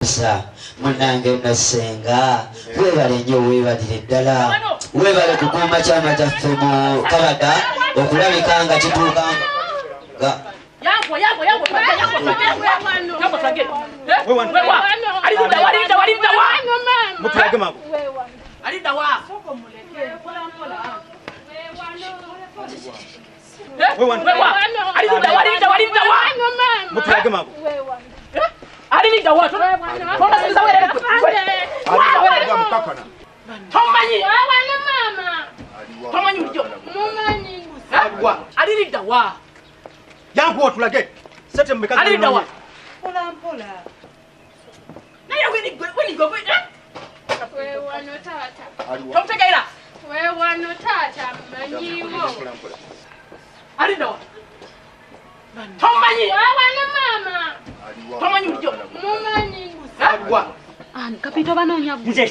Munange nasenga webale nnyo webalire ddala webale kukuuma kyama kyaffe mu Kabada okulabika nga kituuka Alida watu. Tona sasa wewe. Tomanyi. Wana mama. Tomanyi ujo. Mumanyi. Agwa. Alida wa. Yangu watu lage. Sasa mmekaza. Alida wa. Pola pola. Na ya weni go. Wewe wano tata. Tomtegaira. Wewe wano tata manyiwo. Alida wa. Tomanyi. Wana mama. Tomanyi ujo. Mumanyi. Agwa. Kapito banoonya. Nze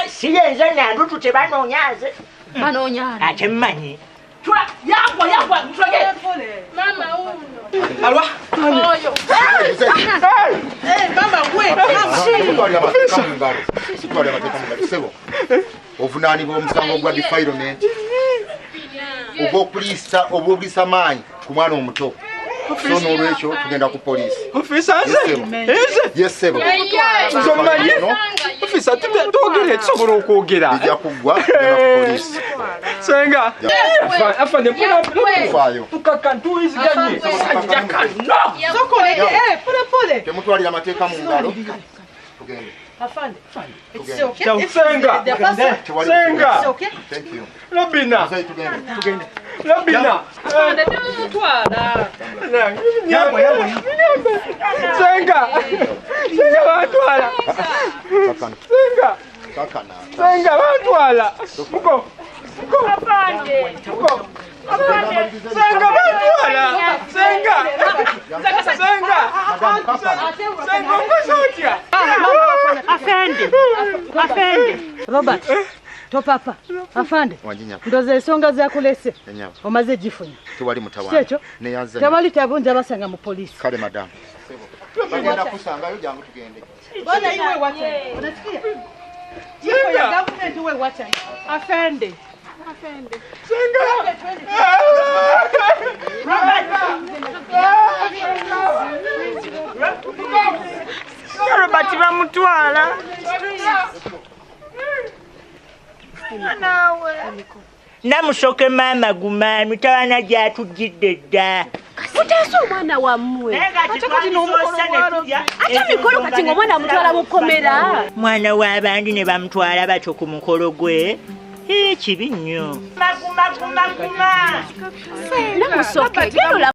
siyenza nandu tute banoonyaze. Banoonyana. Ate mmanyi. Tula yagwa ntulage. Mama uno. Alwa. Oyo. Mama gwe. Sitwali amateka mu ngalo sebo. Ovunaanibwa omusango gwa defilement. Ogw'okuliisa obwogisa maanyi ku mwana omuto. So n'olwekyo tugenda ku poliisi. Ofisa Yes sebo. Zomanyi. Ofisa tugere tusobola okwogera. Ijja kuggwa tugenda ku poliisi. Senga. Afande Faayo. tukakantuiziganye. Sokole. Pole. Temutwalira amateeka mu ngalo. Tugende. Afande. Tugende. Senga. Senga. Thank you. Robina. Tugende. Robina. Afande tumutwala. Senga. Senga batwala. Senga. Kakana. Senga batwala. Muko. Afande. Senga batwala. Senga. Senga. Afande. Robert. Topapa. Afande. Ndoze ensonga zakulese. Omaze gifunya. Tuwali mutawana. Kyekyo. Tewali tabunja basanga mu poliisi. Kale madam. Bagenda kusangayo jangu tugende. Bwana iwe wacha. Unasikia? Jiko ya government iwe wacha. Afande. Senga. Robert bamutwala. Namusoke mama guma mitawana gyatujjidde dda. Mutasa omwana wammwe. Ate mikolo kati ng'omwana amutwala mu kkomera. Mwana w'abandi ne bamutwala batyo ku mukolo gwe. Kibi nnyo. Maguma. Namusoke.